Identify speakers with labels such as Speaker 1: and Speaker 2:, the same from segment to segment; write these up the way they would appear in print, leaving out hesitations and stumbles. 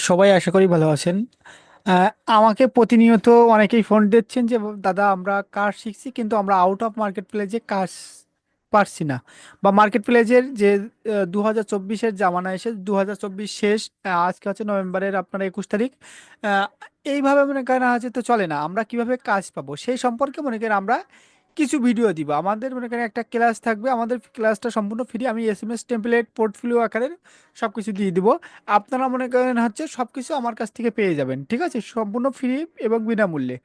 Speaker 1: সবাই আশা করি ভালো আছেন। আহ, আমাকে প্রতিনিয়ত অনেকেই ফোন দিচ্ছেন যে দাদা আমরা কাজ শিখছি কিন্তু আমরা আউট অফ মার্কেট প্লেসে কাজ পারছি না, বা মার্কেট প্লেসের যে 2024-এর জামানা এসে 2024 শেষ, আজকে হচ্ছে নভেম্বরের আপনার 21 তারিখ। আহ, এইভাবে মনে করেন হচ্ছে তো চলে না, আমরা কিভাবে কাজ পাবো সেই সম্পর্কে মনে করেন আমরা কিছু ভিডিও দিব। আমাদের মনে করেন একটা ক্লাস থাকবে, আমাদের ক্লাসটা সম্পূর্ণ ফ্রি, আমি এসএমএস টেমপ্লেট পোর্টফোলিও আকারের সবকিছু দিয়ে দিব। আপনারা মনে করেন হচ্ছে সবকিছু আমার কাছ থেকে পেয়ে যাবেন, ঠিক আছে, সম্পূর্ণ ফ্রি এবং বিনামূল্যে।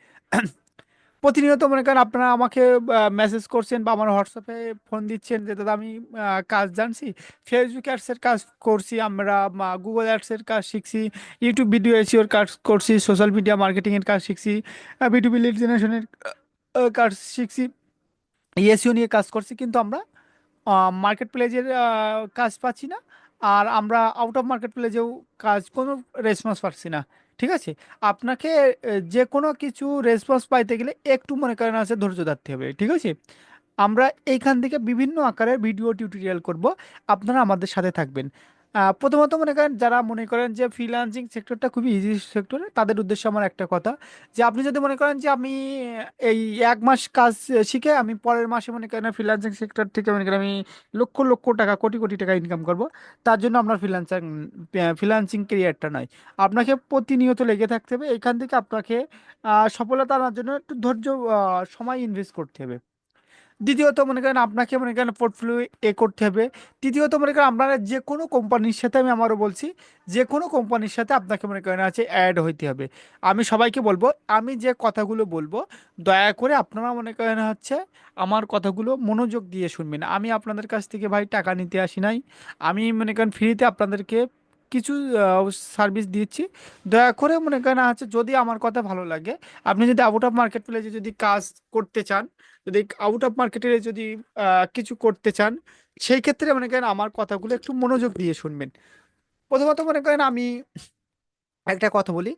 Speaker 1: প্রতিনিয়ত মনে করেন আপনারা আমাকে মেসেজ করছেন বা আমার হোয়াটসঅ্যাপে ফোন দিচ্ছেন যে দাদা আমি কাজ জানছি, ফেসবুক অ্যাডসের কাজ করছি আমরা, গুগল অ্যাডসের কাজ শিখছি, ইউটিউব ভিডিও এসিওর কাজ করছি, সোশ্যাল মিডিয়া মার্কেটিংয়ের কাজ শিখছি, বিটুবি লিড জেনারেশনের কাজ শিখছি, এসিও নিয়ে কাজ করছি, কিন্তু আমরা মার্কেট প্লেসের কাজ পাচ্ছি না। আর আমরা আউট অফ মার্কেট প্লেসেও কাজ কোনো রেসপন্স পাচ্ছি না। ঠিক আছে, আপনাকে যে কোনো কিছু রেসপন্স পাইতে গেলে একটু মনে করেন আছে ধৈর্য ধরতে হবে, ঠিক আছে। আমরা এইখান থেকে বিভিন্ন আকারের ভিডিও টিউটোরিয়াল করব, আপনারা আমাদের সাথে থাকবেন। প্রথমত মনে করেন যারা মনে করেন যে ফ্রিল্যান্সিং সেক্টরটা খুবই ইজি সেক্টর, তাদের উদ্দেশ্যে আমার একটা কথা, যে আপনি যদি মনে করেন যে আমি এই 1 মাস কাজ শিখে আমি পরের মাসে মনে করেন ফ্রিল্যান্সিং সেক্টর থেকে মনে করেন আমি লক্ষ লক্ষ টাকা কোটি কোটি টাকা ইনকাম করব, তার জন্য আপনার ফ্রিল্যান্সিং ক্যারিয়ারটা নয়। আপনাকে প্রতিনিয়ত লেগে থাকতে হবে, এখান থেকে আপনাকে সফলতা আনার জন্য একটু ধৈর্য, সময় ইনভেস্ট করতে হবে। দ্বিতীয়ত মনে করেন আপনাকে মনে করেন পোর্টফোলিও করতে হবে। তৃতীয়ত মনে করেন আপনারা যে কোনো কোম্পানির সাথে, আমি আমারও বলছি, যে কোনো কোম্পানির সাথে আপনাকে মনে করেন আছে অ্যাড হইতে হবে। আমি সবাইকে বলবো, আমি যে কথাগুলো বলবো দয়া করে আপনারা মনে করেন হচ্ছে আমার কথাগুলো মনোযোগ দিয়ে শুনবেন। আমি আপনাদের কাছ থেকে ভাই টাকা নিতে আসি নাই, আমি মনে করেন ফ্রিতে আপনাদেরকে কিছু সার্ভিস দিচ্ছি। দয়া করে মনে করেন হচ্ছে যদি আমার কথা ভালো লাগে, আপনি যদি আউট অফ মার্কেট প্লেসে যদি কাজ করতে চান, যদি আউট অফ মার্কেটে যদি কিছু করতে চান, সেই ক্ষেত্রে মনে করেন আমার কথাগুলো একটু মনোযোগ দিয়ে শুনবেন। প্রথমত মনে করেন আমি একটা কথা বলি,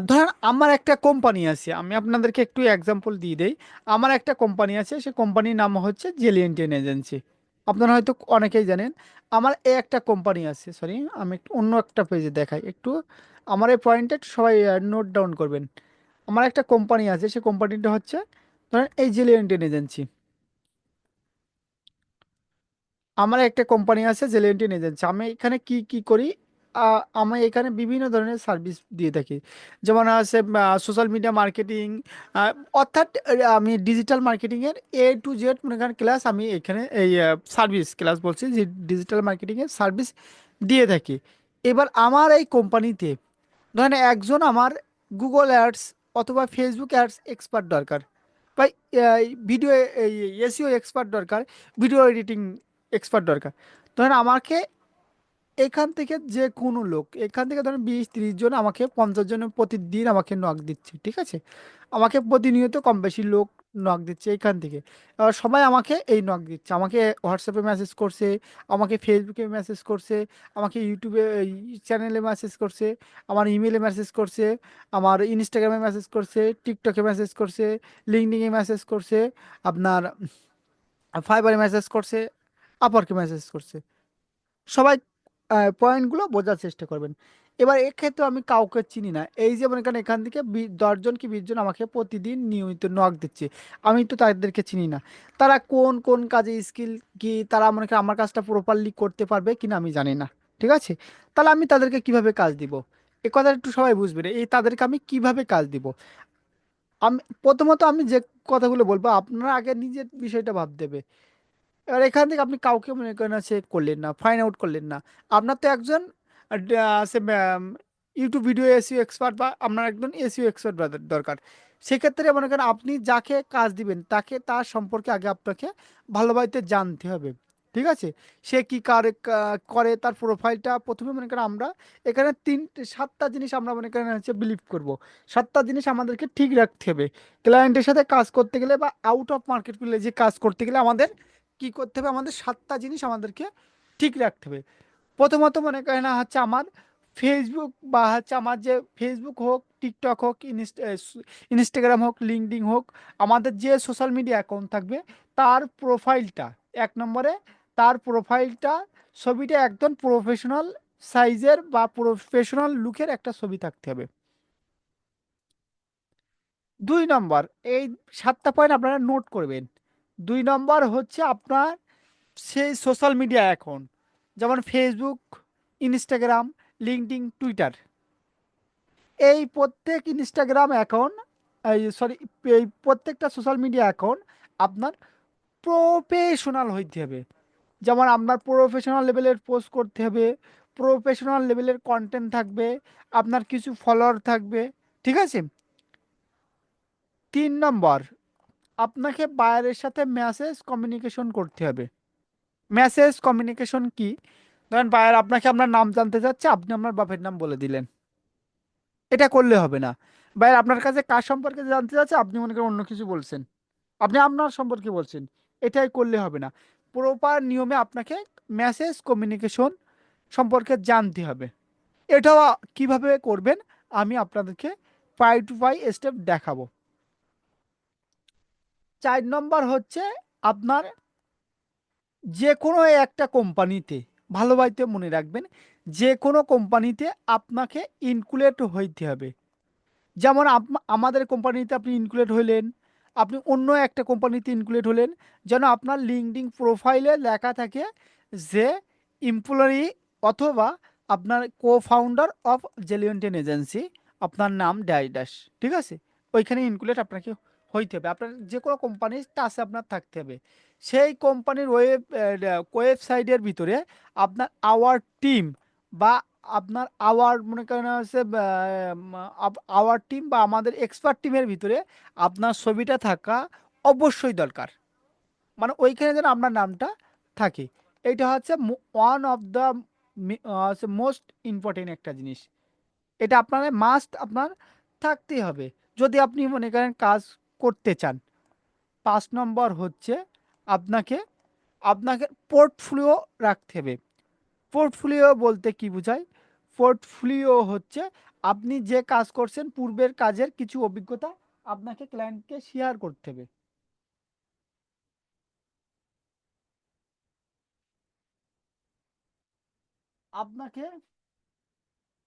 Speaker 1: ধরেন আমার একটা কোম্পানি আছে, আমি আপনাদেরকে একটু এক্সাম্পল দিয়ে দেই। আমার একটা কোম্পানি আছে, সেই কোম্পানির নাম হচ্ছে জেলিয়েন্টিয়ান এজেন্সি, আপনারা হয়তো অনেকেই জানেন। আমার এই একটা কোম্পানি আছে, সরি আমি একটু অন্য একটা পেজে দেখাই একটু, আমার এই পয়েন্টটা একটু সবাই নোট ডাউন করবেন। আমার একটা কোম্পানি আছে, সেই কোম্পানিটা হচ্ছে ধরেন এই জেলিয়েন্টিয়ান এজেন্সি। আমার একটা কোম্পানি আছে জেলেন্টিন এজেন্সি, আমি এখানে কি কি করি, আমি এখানে বিভিন্ন ধরনের সার্ভিস দিয়ে থাকি। যেমন আছে সোশ্যাল মিডিয়া মার্কেটিং, অর্থাৎ আমি ডিজিটাল মার্কেটিং এর A to Z মনে করেন ক্লাস আমি এখানে এই সার্ভিস ক্লাস বলছি, যে ডিজিটাল মার্কেটিং এর সার্ভিস দিয়ে থাকি। এবার আমার এই কোম্পানিতে ধরেন একজন আমার গুগল অ্যাডস অথবা ফেসবুক অ্যাডস এক্সপার্ট দরকার, বা ভিডিও এসইও এক্সপার্ট দরকার, ভিডিও এডিটিং এক্সপার্ট দরকার। ধরেন আমাকে এখান থেকে যে কোনো লোক, এখান থেকে ধরেন 20-30 জন, আমাকে 50 জনের প্রতিদিন আমাকে নক দিচ্ছে, ঠিক আছে। আমাকে প্রতিনিয়ত কম বেশি লোক নক দিচ্ছে এখান থেকে। সবাই আমাকে এই নক দিচ্ছে, আমাকে হোয়াটসঅ্যাপে মেসেজ করছে, আমাকে ফেসবুকে মেসেজ করছে, আমাকে ইউটিউবে চ্যানেলে মেসেজ করছে, আমার ইমেলে মেসেজ করছে, আমার ইনস্টাগ্রামে মেসেজ করছে, টিকটকে মেসেজ করছে, লিঙ্কডিনে মেসেজ করছে, আপনার ফাইবারে মেসেজ করছে, আপরকে মেসেজ করছে। সবাই পয়েন্টগুলো বোঝার চেষ্টা করবেন। এবার এক্ষেত্রে আমি কাউকে চিনি না, এই যে মনে করেন এখান থেকে 10জন কি 20জন আমাকে প্রতিদিন নিয়মিত নক দিচ্ছে, আমি তো তাদেরকে চিনি না। তারা কোন কোন কাজে স্কিল, কি তারা মনে করেন আমার কাজটা প্রপারলি করতে পারবে কিনা আমি জানি না, ঠিক আছে। তাহলে আমি তাদেরকে কিভাবে কাজ দিব, এ কথা একটু সবাই বুঝবে, এই তাদেরকে আমি কিভাবে কাজ দিব। আমি প্রথমত আমি যে কথাগুলো বলবো আপনারা আগে নিজের বিষয়টা ভাবতে হবে। এবার এখান থেকে আপনি কাউকে মনে করেন না সে করলেন না, ফাইন্ড আউট করলেন না। আপনার তো একজন সে ইউটিউব ভিডিও এসইও এক্সপার্ট, বা আপনার একজন এসইও এক্সপার্ট দরকার। সেক্ষেত্রে মনে করেন আপনি যাকে কাজ দিবেন তাকে তার সম্পর্কে আগে আপনাকে ভালোভাবে জানতে হবে, ঠিক আছে। সে কি করে, তার প্রোফাইলটা প্রথমে মনে করেন আমরা এখানে 7টা জিনিস আমরা মনে করেন হচ্ছে বিলিভ করব। 7টা জিনিস আমাদেরকে ঠিক রাখতে হবে ক্লায়েন্টের সাথে কাজ করতে গেলে, বা আউট অফ মার্কেট প্লেসে কাজ করতে গেলে আমাদের কি করতে হবে, আমাদের 7টা জিনিস আমাদেরকে ঠিক রাখতে হবে। প্রথমত মনে করেন হচ্ছে আমার ফেসবুক, বা হচ্ছে আমার যে ফেসবুক হোক, টিকটক হোক, ইনস্টাগ্রাম হোক, লিঙ্কডিন হোক, আমাদের যে সোশ্যাল মিডিয়া অ্যাকাউন্ট থাকবে, তার প্রোফাইলটা 1 নম্বরে, তার প্রোফাইলটা ছবিটা একদম প্রফেশনাল সাইজের বা প্রফেশনাল লুকের একটা ছবি থাকতে হবে। 2 নম্বর, এই 7টা পয়েন্ট আপনারা নোট করবেন। 2 নম্বর হচ্ছে আপনার সেই সোশ্যাল মিডিয়া অ্যাকাউন্ট, যেমন ফেসবুক, ইনস্টাগ্রাম, লিঙ্কডইন, টুইটার। এই প্রত্যেক ইনস্টাগ্রাম অ্যাকাউন্ট, এই সরি, এই প্রত্যেকটা সোশ্যাল মিডিয়া অ্যাকাউন্ট আপনার প্রফেশনাল হইতে হবে। যেমন আপনার প্রফেশনাল লেভেলের পোস্ট করতে হবে, প্রফেশনাল লেভেলের কন্টেন্ট থাকবে, আপনার কিছু ফলোয়ার থাকবে। ঠিক আছে। 3 নম্বর, আপনাকে বায়ারের সাথে মেসেজ কমিউনিকেশন করতে হবে। মেসেজ কমিউনিকেশন কি? ধরেন বায়ার আপনাকে আপনার নাম জানতে চাচ্ছে, আপনি আপনার বাপের নাম বলে দিলেন, এটা করলে হবে না। বায়ার আপনার কাছে কার সম্পর্কে জানতে চাচ্ছে, আপনি মনে করেন অন্য কিছু বলছেন, আপনি আপনার সম্পর্কে বলছেন, এটাই করলে হবে না। প্রপার নিয়মে আপনাকে মেসেজ কমিউনিকেশন সম্পর্কে জানতে হবে। এটাও কিভাবে করবেন আমি আপনাদেরকে পাই টু পাই স্টেপ দেখাবো। 4 নম্বর হচ্ছে আপনার যে কোনো একটা কোম্পানিতে, ভালোবাইতে মনে রাখবেন, যে কোনো কোম্পানিতে আপনাকে ইনক্লুড হইতে হবে। যেমন আমাদের কোম্পানিতে আপনি ইনক্লুড হইলেন, আপনি অন্য একটা কোম্পানিতে ইনক্লুড হলেন, যেন আপনার লিঙ্কডইন প্রোফাইলে লেখা থাকে যে এমপ্লয়ি অথবা আপনার কো ফাউন্ডার অফ জেলিয়ন্টেন এজেন্সি, আপনার নাম ড্যাশ ড্যাশ। ঠিক আছে, ওইখানে ইনক্লুড আপনাকে হইতে হবে, আপনার যে কোনো কোম্পানির টাচে আপনার থাকতে হবে। সেই কোম্পানির ওয়েবসাইটের ভিতরে আপনার আওয়ার টিম বা আপনার আওয়ার মনে করেন হচ্ছে আওয়ার টিম বা আমাদের এক্সপার্ট টিমের ভিতরে আপনার ছবিটা থাকা অবশ্যই দরকার। মানে ওইখানে যেন আপনার নামটা থাকে। এইটা হচ্ছে one of the most important একটা জিনিস। এটা আপনার মাস্ট আপনার থাকতেই হবে যদি আপনি মনে করেন কাজ করতে চান। 5 নম্বর হচ্ছে আপনাকে আপনাকে পোর্টফোলিও রাখতে হবে। পোর্টফোলিও বলতে কি বোঝায়? পোর্টফোলিও হচ্ছে আপনি যে কাজ করছেন পূর্বের কাজের কিছু অভিজ্ঞতা আপনাকে ক্লায়েন্টকে শেয়ার করতে হবে। আপনাকে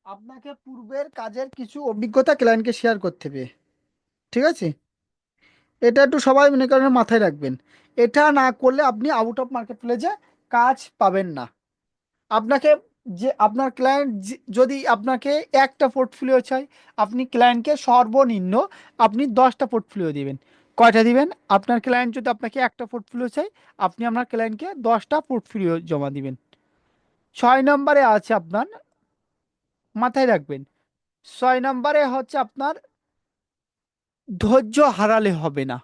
Speaker 1: আপনাকে পূর্বের কাজের কিছু অভিজ্ঞতা ক্লায়েন্টকে শেয়ার করতে হবে। ঠিক আছে, এটা একটু সবাই মনে করেন মাথায় রাখবেন। এটা না করলে আপনি আউট অফ মার্কেট প্লেসে কাজ পাবেন না। আপনাকে, যে আপনার ক্লায়েন্ট যদি আপনাকে একটা পোর্টফোলিও চাই, আপনি ক্লায়েন্টকে সর্বনিম্ন আপনি 10টা পোর্টফোলিও দিবেন। কয়টা দিবেন? আপনার ক্লায়েন্ট যদি আপনাকে একটা পোর্টফোলিও চাই, আপনি আপনার ক্লায়েন্টকে 10টা পোর্টফোলিও জমা দিবেন। 6 নম্বরে আছে আপনার, মাথায় রাখবেন, 6 নম্বরে হচ্ছে আপনার ধৈর্য হারালে হবে না।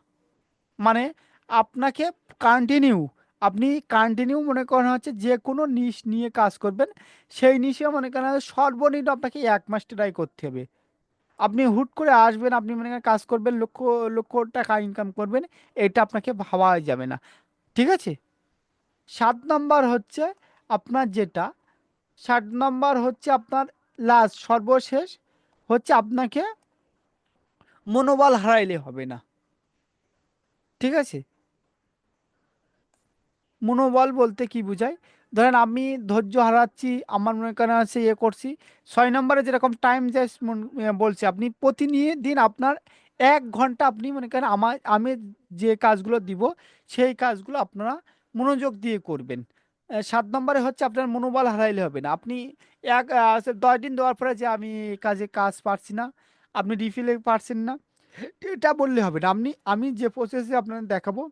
Speaker 1: মানে আপনাকে কন্টিনিউ, আপনি কন্টিনিউ মনে করেন হচ্ছে যে কোনো নিশ নিয়ে কাজ করবেন, সেই নিশে মনে করেন সর্বনিম্ন আপনাকে 1 মাস ট্রাই করতে হবে। আপনি হুট করে আসবেন, আপনি মনে করেন কাজ করবেন, লক্ষ লক্ষ টাকা ইনকাম করবেন, এটা আপনাকে ভাবা যাবে না। ঠিক আছে। 7 নম্বর হচ্ছে আপনার যেটা, 7 নম্বর হচ্ছে আপনার লাস্ট সর্বশেষ হচ্ছে আপনাকে মনোবল হারাইলে হবে না। ঠিক আছে। মনোবল বলতে কি বোঝায়? ধরেন আমি ধৈর্য হারাচ্ছি, আমার মনে করেন আছে ইয়ে করছি। 6 নম্বরে যেরকম টাইম যে বলছে, আপনি প্রতিদিন আপনার 1 ঘন্টা আপনি মনে করেন আমি যে কাজগুলো দিব সেই কাজগুলো আপনারা মনোযোগ দিয়ে করবেন। 7 নম্বরে হচ্ছে আপনার মনোবল হারাইলে হবে না। আপনি 10 দিন দেওয়ার পরে যে আমি কাজ পারছি না, আপনি রিফিলে পারছেন না, এটা বললে হবে না। আমি যে প্রসেসে আপনাদের দেখাবো,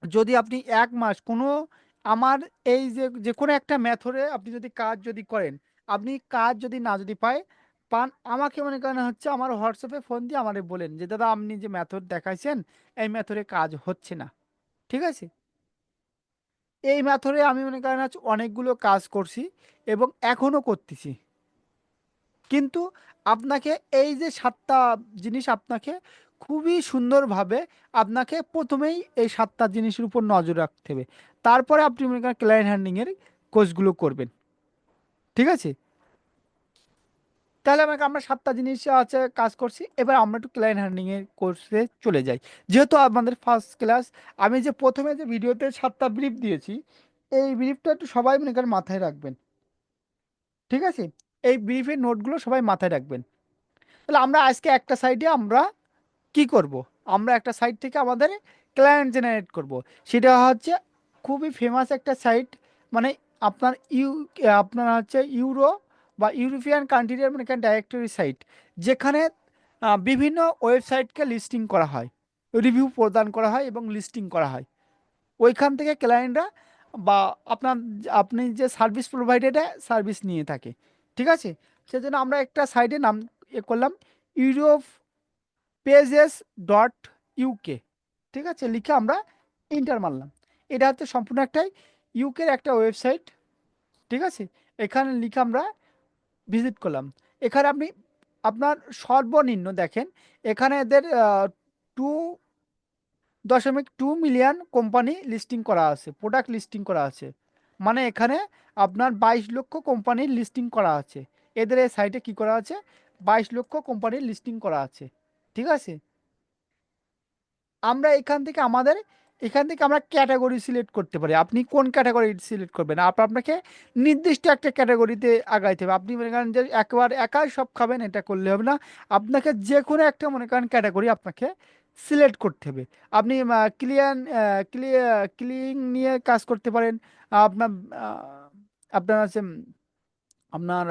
Speaker 1: যদি আপনি 1 মাস কোনো আমার এই যে যে কোনো একটা মেথডে আপনি যদি কাজ যদি করেন, আপনি কাজ যদি না যদি পান, আমাকে মনে করেন হচ্ছে আমার হোয়াটসঅ্যাপে ফোন দিয়ে আমারে বলেন যে দাদা আপনি যে মেথড দেখাইছেন এই মেথডে কাজ হচ্ছে না। ঠিক আছে। এই মেথডে আমি মনে করেন হচ্ছে অনেকগুলো কাজ করছি এবং এখনো করতেছি, কিন্তু আপনাকে এই যে 7টা জিনিস আপনাকে খুবই সুন্দরভাবে আপনাকে প্রথমেই এই 7টা জিনিসের উপর নজর রাখতে হবে। তারপরে আপনি মনে করেন ক্লায়েন্ট হ্যান্ডলিংয়ের কোর্সগুলো করবেন। ঠিক আছে। তাহলে আমরা 7টা জিনিস আছে কাজ করছি, এবার আমরা একটু ক্লায়েন্ট হ্যান্ডলিংয়ের কোর্সে চলে যাই। যেহেতু আমাদের ফার্স্ট ক্লাস, আমি যে প্রথমে যে ভিডিওতে 7টা ব্রিফ দিয়েছি, এই ব্রিফটা একটু সবাই মনে করেন মাথায় রাখবেন। ঠিক আছে? এই ব্রিফের নোটগুলো সবাই মাথায় রাখবেন। তাহলে আমরা আজকে একটা সাইডে আমরা কি করব, আমরা একটা সাইট থেকে আমাদের ক্লায়েন্ট জেনারেট করব। সেটা হচ্ছে খুবই ফেমাস একটা সাইট, মানে আপনার আপনার হচ্ছে ইউরো বা ইউরোপিয়ান কান্ট্রির মানে একটা ডাইরেক্টরি সাইট, যেখানে বিভিন্ন ওয়েবসাইটকে লিস্টিং করা হয়, রিভিউ প্রদান করা হয় এবং লিস্টিং করা হয়। ওইখান থেকে ক্লায়েন্টরা বা আপনার আপনি যে সার্ভিস প্রোভাইডারে সার্ভিস নিয়ে থাকে। ঠিক আছে? সেজন্য আমরা একটা সাইটের নাম করলাম ইউরোপ পেজেস ডট ইউকে। ঠিক আছে, লিখে আমরা ইন্টার মারলাম। এটা হচ্ছে সম্পূর্ণ একটাই ইউকের একটা ওয়েবসাইট। ঠিক আছে, এখানে লিখে আমরা ভিজিট করলাম। এখানে আপনি আপনার সর্বনিম্ন দেখেন, এখানে এদের 2.2 মিলিয়ন কোম্পানি লিস্টিং করা আছে, প্রোডাক্ট লিস্টিং করা আছে। মানে এখানে আপনার 22 লক্ষ কোম্পানির লিস্টিং করা আছে। এদের এই সাইটে কি করা আছে, 22 লক্ষ কোম্পানির লিস্টিং করা আছে। ঠিক আছে, আমরা এখান থেকে আমরা ক্যাটাগরি সিলেক্ট করতে পারি। আপনি কোন ক্যাটাগরি সিলেক্ট করবেন, আপনাকে নির্দিষ্ট একটা ক্যাটাগরিতে আগাইতে হবে। আপনি মনে করেন যে একবার একাই সব খাবেন, এটা করলে হবে না। আপনাকে যে কোনো একটা মনে করেন ক্যাটাগরি আপনাকে সিলেক্ট করতে হবে। আপনি ক্লিন নিয়ে কাজ করতে পারেন। আপনার আপনার আছে আপনার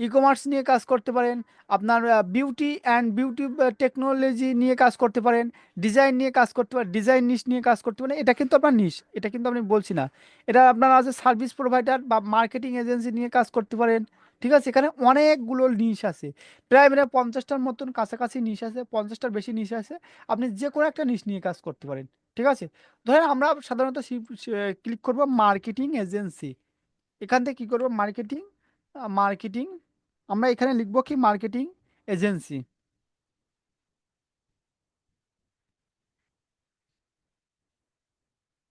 Speaker 1: ই কমার্স নিয়ে কাজ করতে পারেন। আপনার বিউটি অ্যান্ড বিউটি টেকনোলজি নিয়ে কাজ করতে পারেন। ডিজাইন নিয়ে কাজ করতে পারেন, ডিজাইন নিশ নিয়ে কাজ করতে পারেন। এটা কিন্তু আপনার নিশ, এটা কিন্তু আমি বলছি না। এটা আপনার আছে সার্ভিস প্রোভাইডার বা মার্কেটিং এজেন্সি নিয়ে কাজ করতে পারেন। ঠিক আছে, এখানে অনেকগুলো নিশ আছে, প্রায় মানে 50টার মতন কাছাকাছি নিশ আছে, 50টার বেশি নিশ আছে। আপনি যে কোনো একটা নিশ নিয়ে কাজ করতে পারেন। ঠিক আছে, ধরেন আমরা সাধারণত ক্লিক করব মার্কেটিং এজেন্সি। এখান থেকে কি করব, মার্কেটিং মার্কেটিং আমরা এখানে লিখবো কি মার্কেটিং এজেন্সি।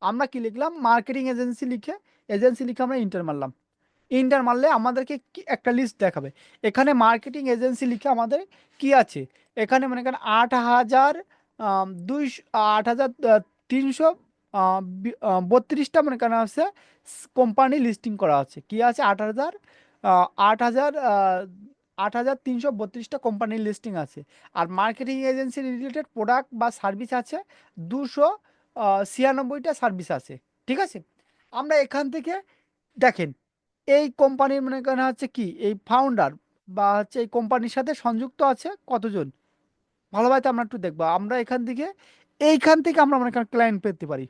Speaker 1: আমরা কি লিখলাম, মার্কেটিং এজেন্সি লিখে আমরা ইন্টার মারলাম। ইন্টার মারলে আমাদেরকে একটা লিস্ট দেখাবে। এখানে মার্কেটিং এজেন্সি লিখে আমাদের কি আছে, এখানে মানে এখানে 8,332টা মনে করেন আছে কোম্পানি লিস্টিং করা আছে। কি আছে, 8,332টা কোম্পানির লিস্টিং আছে। আর মার্কেটিং এজেন্সি রিলেটেড প্রোডাক্ট বা সার্ভিস আছে 296টা সার্ভিস আছে। ঠিক আছে, আমরা এখান থেকে দেখেন এই কোম্পানির মনে করেন হচ্ছে কি এই ফাউন্ডার বা হচ্ছে এই কোম্পানির সাথে সংযুক্ত আছে কতজন, ভালোভাবে আমরা একটু দেখবো। আমরা এইখান থেকে আমরা মনে করেন ক্লায়েন্ট পেতে পারি।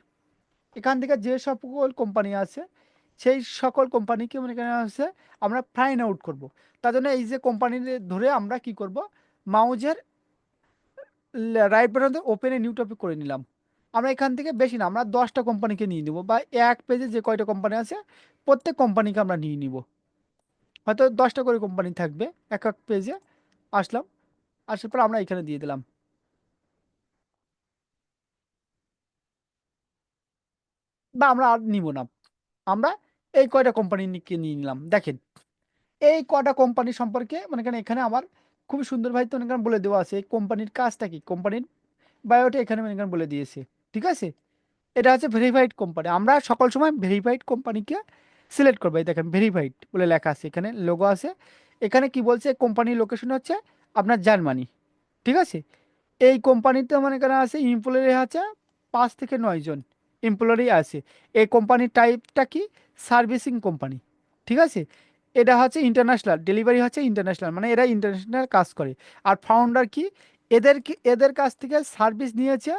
Speaker 1: এখান থেকে যে সকল কোম্পানি আছে সেই সকল কোম্পানিকে মনে করেন হচ্ছে আমরা ফাইন্ড আউট করব। তার জন্য এই যে কোম্পানি ধরে আমরা কি করব, মাউজের right button open a new topic করে নিলাম। আমরা এখান থেকে বেশি না, আমরা 10টা কোম্পানিকে নিয়ে নিব, বা এক পেজে যে কয়টা কোম্পানি আছে প্রত্যেক কোম্পানিকে আমরা নিয়ে নিব। হয়তো 10টা করে কোম্পানি থাকবে এক এক পেজে। আসলাম, আসার পর আমরা এখানে দিয়ে দিলাম। বা আমরা আর নিব না, আমরা এই কয়টা কোম্পানিকে নিয়ে নিলাম। দেখেন এই কয়টা কোম্পানি সম্পর্কে মানে এখানে আমার খুব সুন্দরভাবে তো মনে করেন বলে দেওয়া আছে এই কোম্পানির কাজটা কি, কোম্পানির বায়োটা এখানে মনে করেন বলে দিয়েছে। ঠিক আছে, এটা হচ্ছে ভেরিফাইড কোম্পানি। আমরা সকল সময় ভেরিফাইড কোম্পানিকে সিলেক্ট করবো। এই দেখেন ভেরিফাইড বলে লেখা আছে, এখানে লোগো আছে। এখানে কি বলছে, কোম্পানির লোকেশন হচ্ছে আপনার জার্মানি। ঠিক আছে, এই কোম্পানিতে মনে করেন আছে এমপ্লয়ি আছে 5 থেকে 9 জন এমপ্লয়ি আছে। এই কোম্পানির টাইপটা কি, সার্ভিসিং কোম্পানি। ঠিক আছে, এটা হচ্ছে ইন্টারন্যাশনাল ডেলিভারি, হচ্ছে ইন্টারন্যাশনাল মানে এরা ইন্টারন্যাশনাল কাজ করে। আর ফাউন্ডার কি, এদের কাছ থেকে সার্ভিস নিয়েছে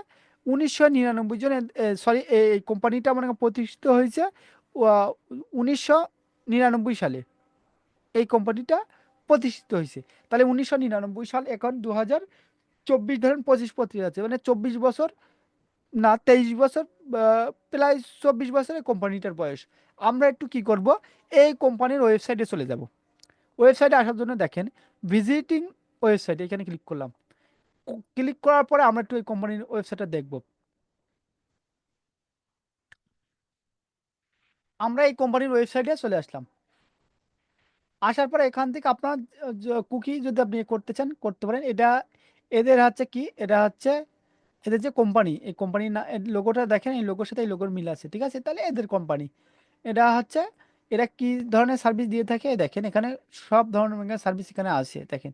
Speaker 1: 1999 জন। সরি, এই কোম্পানিটা মানে প্রতিষ্ঠিত হয়েছে 1999 সালে। এই কোম্পানিটা প্রতিষ্ঠিত হয়েছে। তাহলে 1999 সাল, এখন 2024, ধরেন 25-25 আছে, মানে 24 বছর না 23 বছর, প্রায় 24 বছরের কোম্পানিটার বয়স। আমরা একটু কি করব, এই কোম্পানির ওয়েবসাইটে চলে যাব। ওয়েবসাইটে আসার জন্য দেখেন ভিজিটিং ওয়েবসাইট, এখানে ক্লিক করলাম। ক্লিক করার পরে আমরা একটু এই কোম্পানির ওয়েবসাইটটা দেখব। আমরা এই কোম্পানির ওয়েবসাইটে চলে আসলাম। আসার পরে এখান থেকে আপনার কুকি যদি আপনি করতে চান করতে পারেন। এটা এদের হচ্ছে কি, এটা হচ্ছে এদের যে কোম্পানি, এই কোম্পানির না লোগোটা দেখেন, এই লোগোর সাথে এই লোগোর মিল আছে। ঠিক আছে, তাহলে এদের কোম্পানি এটা হচ্ছে এরা কি ধরনের সার্ভিস দিয়ে থাকে দেখেন এখানে, সব ধরনের সার্ভিস এখানে আছে দেখেন।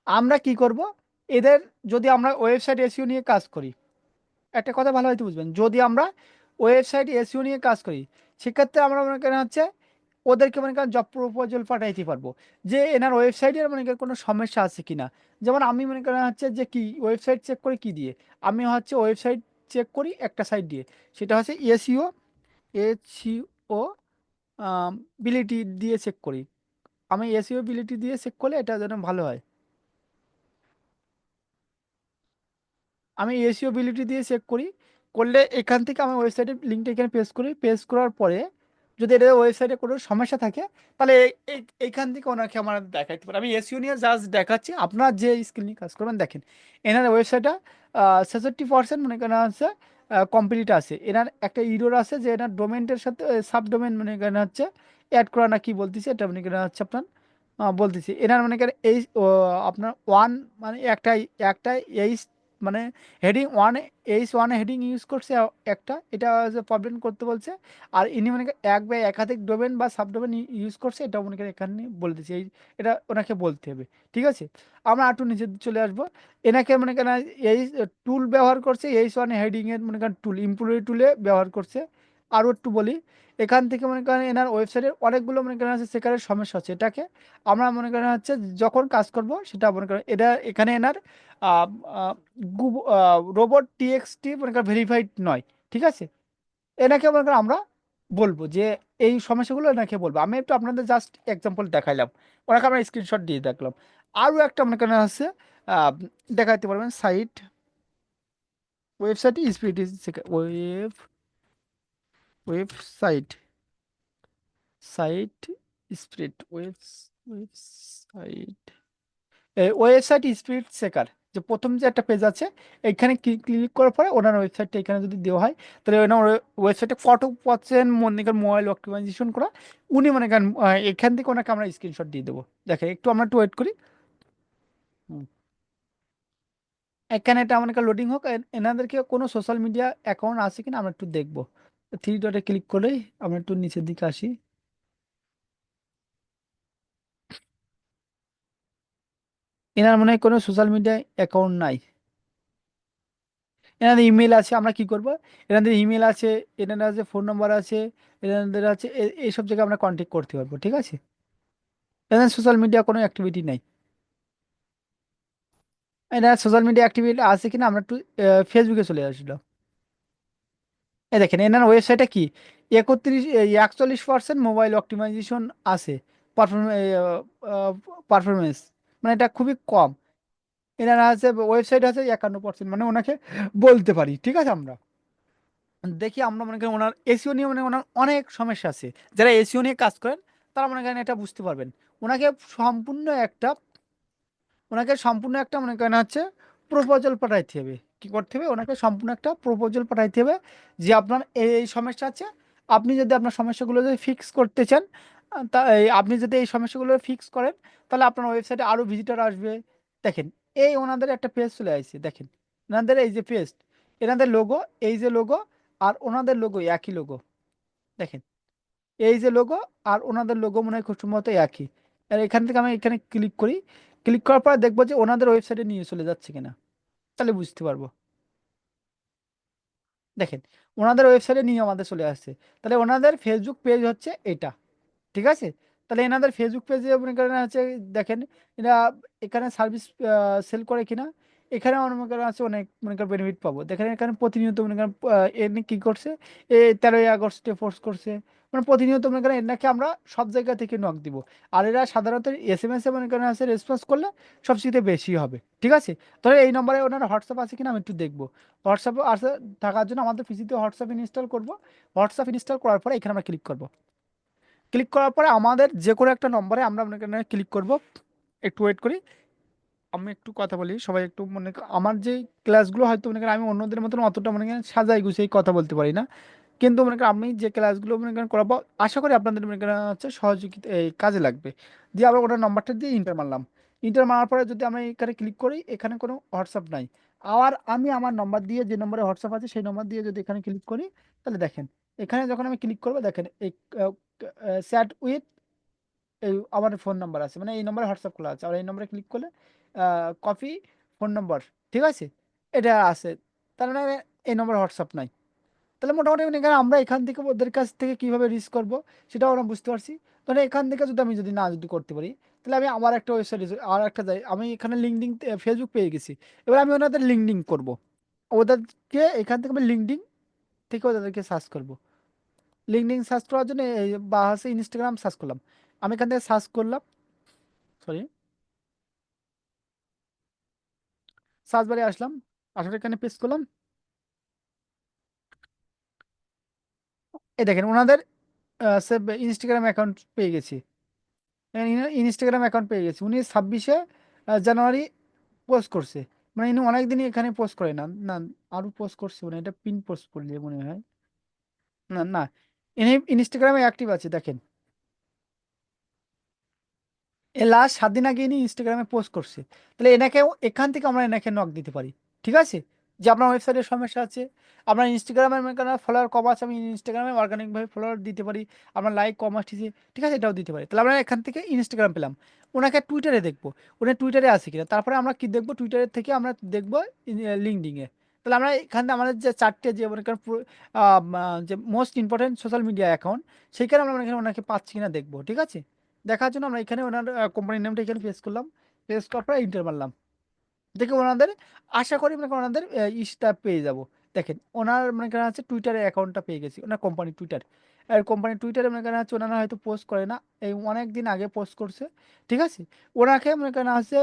Speaker 1: আমরা কি করব, এদের যদি আমরা ওয়েবসাইট এসইও নিয়ে কাজ করি, একটা কথা ভালো হয়তো বুঝবেন, যদি আমরা ওয়েবসাইট এসইও নিয়ে কাজ করি, সেক্ষেত্রে আমরা মনে করেন হচ্ছে ওদেরকে মনে করেন জব প্রপোজাল পাঠাইতে পারবো, যে এনার ওয়েবসাইটের মনে করেন কোনো সমস্যা আছে কিনা। যেমন আমি মনে করেন হচ্ছে যে কি ওয়েবসাইট চেক করি কি দিয়ে, আমি হচ্ছে ওয়েবসাইট চেক করি একটা সাইট দিয়ে, সেটা হচ্ছে এসইও, এসইও বিলিটি দিয়ে চেক করি। আমি এসইও বিলিটি দিয়ে চেক করলে এটা যেন ভালো হয়। আমি এসইও বিলিটি দিয়ে চেক করি, করলে এখান থেকে আমি ওয়েবসাইটের লিঙ্কটা এখানে পেস্ট করি, পেস্ট করার পরে যদি এটা ওয়েবসাইটে কোনো সমস্যা থাকে, তাহলে এইখান থেকে ওনাকে আমার দেখাইতে পারে। আমি এসইও নিয়ে জাস্ট দেখাচ্ছি, আপনার যে স্কিল নিয়ে কাজ করবেন দেখেন, এনার ওয়েবসাইটটা 66% মনে করেন হচ্ছে কমপ্লিট আছে। এনার একটা ইরোর আছে যে এনার ডোমেনের সাথে সাবডোমেন মনে করেন হচ্ছে অ্যাড করা না কি বলতেছে, এটা মনে করেন হচ্ছে আপনার বলতেছি এনার মনে করেন এই আপনার ওয়ান মানে একটাই, একটা এই মানে heading one, H one heading use করছে একটা, এটা প্রবলেম করতে বলছে। আর ইনি মনে করেন এক বা একাধিক ডোমেন বা সাবডোমেন ইউজ করছে, এটা মনে করেন এখানে বলে দিচ্ছে এই, এটা ওনাকে বলতে হবে। ঠিক আছে, আমরা একটু নিচে চলে আসবো। এনাকে মনে করেন এই টুল ব্যবহার করছে, এইচ ওয়ান হেডিং এর মনে করেন টুল, এমপ্লয়ি টুলে ব্যবহার করছে। আরও একটু বলি, এখান থেকে মনে করেন এনার ওয়েবসাইটের অনেকগুলো মনে করেন আছে সেখানের সমস্যা হচ্ছে, এটাকে আমরা মনে করেন হচ্ছে যখন কাজ করব সেটা মনে করেন এটা এখানে এনার রোবট টিএক্সটি মনে করেন ভেরিফাইড নয়। ঠিক আছে, এনাকে মনে করেন আমরা বলবো যে এই সমস্যাগুলো এনাকে বলবো। আমি একটু আপনাদের জাস্ট এক্সাম্পল দেখাইলাম, ওনাকে আমরা স্ক্রিনশট দিয়ে দেখলাম। আরও একটা মনে করেন আছে আহ, দেখাইতে পারবেন site, website speed, website, site speed, website, website speed checker, যে প্রথম যে একটা পেজ আছে, এখানে ক্লিক করার পরে ওনার ওয়েবসাইটটা এখানে যদি দেওয়া হয়, তাহলে ওনার ওয়েবসাইটে কত পার্সেন্ট মনে করেন মোবাইল অপটিমাইজেশন করা, উনি মনে করেন এখান থেকে ওনাকে আমরা স্ক্রিনশট দিয়ে দেবো। দেখেন একটু আমরা একটু ওয়েট করি। হুম। এখানে এটা মনে করেন লোডিং হোক, এনাদেরকে কোনো সোশ্যাল মিডিয়া অ্যাকাউন্ট আছে কিনা আমরা একটু দেখবো। থ্রি ডটে ক্লিক করলেই আমরা একটু নিচের দিকে আসি। এনার মনে হয় কোনো সোশ্যাল মিডিয়া অ্যাকাউন্ট নাই। এনাদের ইমেল আছে, আমরা কি করব, এনাদের ইমেল আছে, এনাদের আছে ফোন নাম্বার আছে, এনাদের আছে এইসব জায়গায় আমরা কন্ট্যাক্ট করতে পারবো। ঠিক আছে, এনাদের সোশ্যাল মিডিয়া কোনো অ্যাক্টিভিটি নাই। এনার সোশ্যাল মিডিয়া অ্যাক্টিভিটি আছে কিনা আমরা একটু ফেসবুকে চলে আসলো। এই দেখেন এনার ওয়েবসাইটে কি 41% মোবাইল অপটিমাইজেশন আছে, পারফরমেন্স, মানে এটা খুবই কম। এনার আছে ওয়েবসাইট আছে 51%, মানে ওনাকে বলতে পারি। ঠিক আছে, আমরা দেখি, আমরা মনে করি ওনার এসিও নিয়ে মানে ওনার অনেক সমস্যা আছে। যারা এসিও নিয়ে কাজ করেন তারা মনে করেন এটা বুঝতে পারবেন। ওনাকে সম্পূর্ণ একটা ওনাকে সম্পূর্ণ একটা মনে করেন হচ্ছে প্রপোজাল পাঠাইতে হবে। কি করতে হবে, ওনাকে সম্পূর্ণ একটা প্রপোজাল পাঠাইতে হবে যে আপনার এই এই সমস্যা আছে, আপনি যদি আপনার সমস্যাগুলো যদি ফিক্স করতে চান, আপনি যদি এই সমস্যাগুলো ফিক্স করেন, তাহলে আপনার ওয়েবসাইটে আরও ভিজিটর আসবে। দেখেন এই ওনাদের একটা পেজ চলে আসছে, দেখেন ওনাদের এই যে পেজ, এনাদের লোগো, এই যে লোগো আর ওনাদের লোগো একই লোগো। দেখেন এই যে লোগো আর ওনাদের লোগো মনে হয় খুব সম্ভবত একই। আর এখান থেকে আমি এখানে ক্লিক করি, ক্লিক করার পর দেখবো যে ওনাদের ওয়েবসাইটে নিয়ে চলে যাচ্ছে কিনা, তাহলে বুঝতে পারবো। দেখেন ওনাদের ওয়েবসাইটে নিয়ে আমাদের চলে আসছে, তাহলে ওনাদের ফেসবুক পেজ হচ্ছে এটা। ঠিক আছে, তাহলে এনাদের ফেসবুক পেজে মনে করেন আছে, দেখেন এরা এখানে সার্ভিস সেল করে কিনা, এখানে আমার মনে করেন আছে অনেক মনে করেন বেনিফিট পাবো। দেখেন এখানে প্রতিনিয়ত মনে করেন এনে কি করছে, 13ই আগস্টে পোস্ট করছে, মানে প্রতিনিয়ত মনে করেন এনাকে আমরা সব জায়গা থেকে নক দিব। আর এরা সাধারণত SMS এ মনে করেন আছে রেসপন্স করলে সবচেয়ে বেশি হবে। ঠিক আছে, তাহলে এই নম্বরে ওনার হোয়াটসঅ্যাপ আছে কিনা আমি একটু দেখবো। হোয়াটসঅ্যাপ আছে, থাকার জন্য আমাদের পিসিতে হোয়াটসঅ্যাপ ইনস্টল করবো। হোয়াটসঅ্যাপ ইনস্টল করার পরে এখানে আমরা ক্লিক করবো। ক্লিক করার পরে আমাদের যে কোনো একটা নম্বরে আমরা মনে করেন ক্লিক করব। একটু ওয়েট করি, আমি একটু কথা বলি, সবাই একটু মনে আমার যে ক্লাসগুলো হয়তো মনে করেন আমি অন্যদের মতন অতটা মনে করেন সাজাই গুছিয়ে কথা বলতে পারি না, কিন্তু মনে করেন আমি যে ক্লাসগুলো মনে করেন করাবো, আশা করি আপনাদের মনে করেন হচ্ছে সহযোগিতা এই কাজে লাগবে। দিয়ে আমরা ওটার নাম্বারটা দিয়ে ইন্টার মারলাম। ইন্টার মারার পরে যদি আমরা এখানে ক্লিক করি, এখানে কোনো হোয়াটসঅ্যাপ নাই। আর আমি আমার নম্বর দিয়ে, যে নম্বরে হোয়াটসঅ্যাপ আছে সেই নম্বর দিয়ে যদি এখানে ক্লিক করি, তাহলে দেখেন এখানে যখন আমি ক্লিক করবো দেখেন এই চ্যাট উইথ এই আমার ফোন নাম্বার আছে, মানে এই নম্বরে হোয়াটসঅ্যাপ খোলা আছে, আর এই নম্বরে ক্লিক করলে কপি ফোন নম্বর, ঠিক আছে, এটা আছে। তার মানে এই নম্বরে হোয়াটসঅ্যাপ নাই। তাহলে মোটামুটি মনে করেন আমরা এখান থেকে ওদের কাছ থেকে কিভাবে রিচ করব সেটাও আমরা বুঝতে পারছি। তাহলে এখান থেকে যদি আমি যদি না যদি করতে পারি, তাহলে আমি আবার একটা ওয়েবসাইট, আর একটা যাই, আমি এখানে লিঙ্কডিন ফেসবুক পেয়ে গেছি। এবার আমি ওনাদের লিঙ্কডিন করব, ওদেরকে এখান থেকে আমি লিঙ্কডিন থেকে ওদেরকে সার্চ করব। লিঙ্কডিন সার্চ করার জন্য বা হচ্ছে ইনস্টাগ্রাম সার্চ করলাম, আমি এখান থেকে সার্চ করলাম, সরি, সার্চ বারে আসলাম, আসার এখানে পেস্ট করলাম। এই দেখেন ওনাদের ইনস্টাগ্রাম অ্যাকাউন্ট পেয়ে গেছি, ইনস্টাগ্রাম অ্যাকাউন্ট পেয়ে গেছি। উনি 26শে জানুয়ারি পোস্ট করছে, মানে ইনি অনেকদিনই এখানে পোস্ট করে না, না আরো পোস্ট করছে, মানে এটা পিন পোস্ট করলে মনে হয়, না না, ইনি ইনস্টাগ্রামে অ্যাক্টিভ আছে দেখেন। এ লাস্ট 7 দিন আগে ইনি ইনস্টাগ্রামে পোস্ট করছে। তাহলে এনাকে এখান থেকে আমরা এনাকে নক দিতে পারি, ঠিক আছে, যে আপনার ওয়েবসাইটের সমস্যা আছে, আপনার ইনস্টাগ্রামের ফলোয়ার কম আছে, আমি ইনস্টাগ্রামে অর্গানিকভাবে ফলোয়ার দিতে পারি, আপনার লাইক কম আসছে, ঠিক আছে, এটাও দিতে পারি। তাহলে আমরা এখান থেকে ইনস্টাগ্রাম পেলাম। ওনাকে টুইটারে দেখবো, উনি টুইটারে আছে কিনা, তারপরে আমরা কি দেখবো, টুইটারের থেকে আমরা দেখবো লিঙ্কডিনে। তাহলে আমরা এখানে আমাদের যে চারটে যে মনে করেন যে most important social media account, সেইখানে আমরা এখানে ওনাকে পাচ্ছি কিনা দেখবো, ঠিক আছে। দেখার জন্য আমরা এখানে ওনার কোম্পানির নামটা এখানে পেস্ট করলাম, পেস্ট করার পরে ইন্টার মারলাম। দেখে ওনাদের আশা করি মনে করেন ওনাদের ইসটা পেয়ে যাব। দেখেন ওনার মনে করেন হচ্ছে টুইটারে অ্যাকাউন্টটা পেয়ে গেছি, ওনার কোম্পানি টুইটার। আর কোম্পানি টুইটারে মনে করেন হচ্ছে ওনারা হয়তো পোস্ট করে না, এই অনেক দিন আগে পোস্ট করছে, ঠিক আছে। ওনাকে মনে করেন হচ্ছে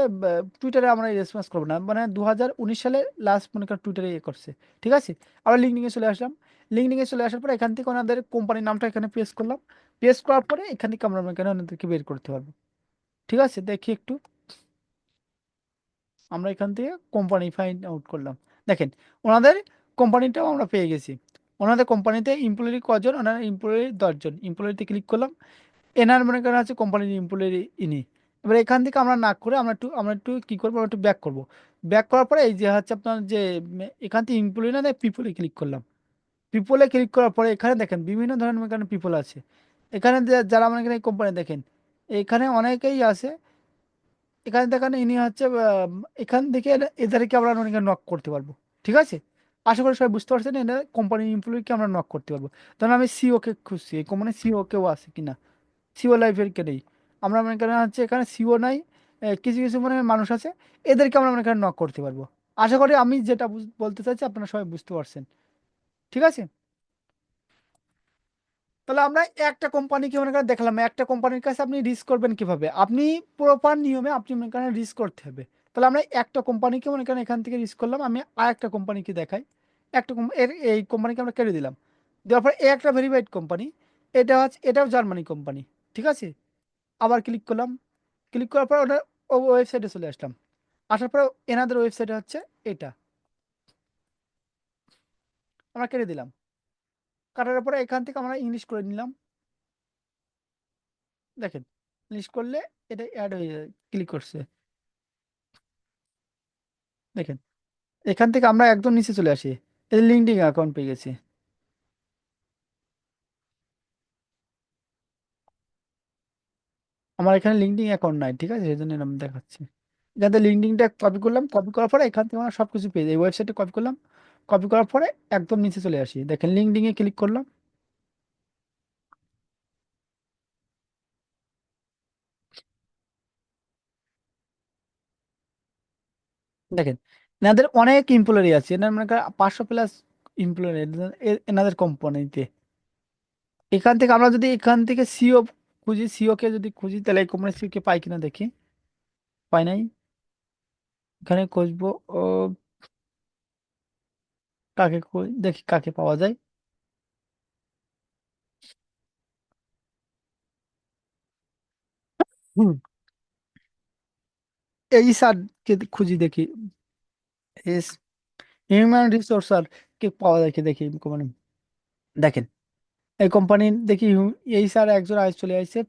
Speaker 1: টুইটারে আমরা রেসপন্স করবো না, মানে 2019 সালে লাস্ট মনে করেন টুইটারে ইয়ে করছে, ঠিক আছে। আবার লিঙ্কডিনে চলে আসলাম, লিঙ্কডিনে চলে আসার পরে এখান থেকে ওনাদের কোম্পানির নামটা এখানে পেস্ট করলাম, পেস্ট করার পরে এখান থেকে আমরা মনে করেন ওনাদেরকে বের করতে পারবো, ঠিক আছে। দেখি একটু, আমরা এখান থেকে কোম্পানি ফাইন্ড আউট করলাম। দেখেন ওনাদের কোম্পানিটাও আমরা পেয়ে গেছি। ওনাদের কোম্পানিতে এমপ্লয়ি কজন, ওনার এমপ্লয়ি 10 জন, এমপ্লয়িতে ক্লিক করলাম। এনার মনে করা আছে কোম্পানির এমপ্লয়ি ইনি। এবার এখান থেকে আমরা না করে আমরা একটু কি করবো, আমরা একটু ব্যাক করবো। ব্যাক করার পরে এই যে হচ্ছে আপনার যে এখান থেকে এমপ্লয়ি না পিপলে ক্লিক করলাম। পিপলে ক্লিক করার পরে এখানে দেখেন বিভিন্ন ধরনের এখানে পিপল আছে। এখানে যারা মনে করেন এই কোম্পানি দেখেন, এখানে অনেকেই আছে। এখানে দেখেন ইনি হচ্ছে এখান থেকে এদেরকে আমরা অনেকে নক করতে পারবো, ঠিক আছে। আশা করি সবাই বুঝতে পারছেন, এটা কোম্পানির এমপ্লয়িকে আমরা নক করতে পারবো। তখন আমি সিও কে খুঁজছি, এই কোম্পানির সিও কেউ আছে কিনা, সিও লাইফের কে নেই। আমরা মনে করেন হচ্ছে এখানে সিও নাই, কিছু কিছু মানে মানুষ আছে, এদেরকে আমরা মনে করেন নক করতে পারবো। আশা করি আমি যেটা বলতে চাইছি আপনারা সবাই বুঝতে পারছেন, ঠিক আছে। তাহলে আমরা একটা কোম্পানিকে মনে করেন দেখলাম, একটা কোম্পানির কাছে আপনি রিস্ক করবেন কিভাবে, আপনি প্রপার নিয়মে আপনি মনে করেন রিস্ক করতে হবে। তাহলে আমরা একটা কোম্পানিকে মনে করেন এখান থেকে রিস্ক করলাম, আমি আর একটা কোম্পানিকে দেখাই। এই কোম্পানিকে আমরা কেটে দিলাম, দেওয়ার পর একটা ভেরিফাইড কোম্পানি, এটা হচ্ছে এটাও জার্মানি কোম্পানি, ঠিক আছে। আবার ক্লিক করলাম, ক্লিক করার পর ওটা ওয়েবসাইটে চলে আসলাম। আসার পর এনাদের ওয়েবসাইটে হচ্ছে এটা, আমরা কেটে দিলাম। কাটার পরে এখান থেকে আমরা ইংলিশ করে নিলাম। দেখেন ইংলিশ করলে এটা অ্যাড হয়ে যায়, ক্লিক করছে, দেখেন এখান থেকে আমরা একদম নিচে চলে আসি, এই লিঙ্কডিন অ্যাকাউন্ট পেয়ে গেছি। আমার এখানে লিঙ্কডিন অ্যাকাউন্ট নাই, ঠিক আছে, সেই জন্য আমি দেখাচ্ছি। এখান থেকে লিঙ্কডিনটা কপি করলাম, কপি করার পরে এখান থেকে আমরা সব কিছু পেয়ে যাই, এই ওয়েবসাইটে কপি করলাম, কপি করার পরে একদম নিচে চলে আসি, দেখেন লিঙ্কডিনে ক্লিক করলাম। দেখেন এনাদের অনেক এমপ্লয়ি আছে, এনার মনে করেন 500+ এমপ্লয়ি এনাদের কোম্পানিতে। এখান থেকে আমরা যদি এখান থেকে সিও খুঁজি, সিও কে যদি খুঁজি, তাহলে এই কোম্পানি সিও কে পাই কিনা দেখি। পাই নাই, এখানে খুঁজবো ও, দেখি কাকে পাওয়া যায়। হুম, এই স্যার কে খুঁজি দেখি, এস হিউম্যান রিসোর্স আর কে পাওয়া যায় কি দেখি কোম্পানি। দেখেন এই কোম্পানি দেখি এই স্যার একজন আজ চলে আসছে,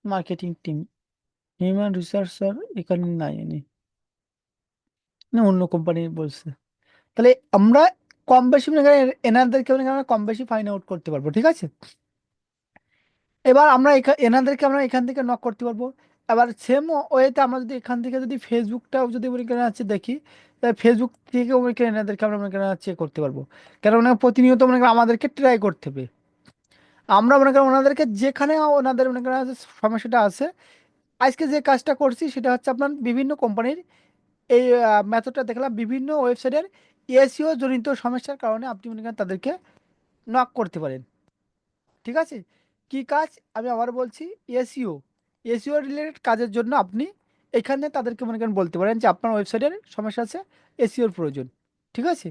Speaker 1: মার্কেটিং টিম, হিউম্যান রিসোর্স আর এখানে নাই ইনি। না অন্য কোম্পানি বলছে। তাহলে আমরা কম বেশি মনে করেন এনাদেরকে মনে করেন আমরা কম বেশি ফাইন্ড আউট করতে পারবো, ঠিক আছে। এবার আমরা এনাদেরকে আমরা এখান থেকে নক করতে পারবো। এবার সেম ওয়েতে আমরা যদি এখান থেকে যদি ফেসবুকটাও যদি মনে করেন আছে দেখি, তাহলে ফেসবুক থেকে মনে করেন এনাদেরকে আমরা মনে করেন চেক করতে পারবো। কারণ ওনারা প্রতিনিয়ত মনে করেন আমাদেরকে ট্রাই করতে হবে। আমরা মনে করেন ওনাদেরকে যেখানে ওনাদের মনে করেন সমস্যাটা আছে, আজকে যে কাজটা করছি সেটা হচ্ছে আপনার বিভিন্ন কোম্পানির এই মেথডটা দেখলাম বিভিন্ন ওয়েবসাইটের এসইও জনিত সমস্যার কারণে আপনি মনে করেন তাদেরকে নক করতে পারেন, ঠিক আছে। কি কাজ আমি আবার বলছি, এসইও, এসইও রিলেটেড কাজের জন্য আপনি এখানে তাদেরকে মনে করেন বলতে পারেন যে আপনার ওয়েবসাইটের সমস্যা আছে, এসইওর প্রয়োজন, ঠিক আছে।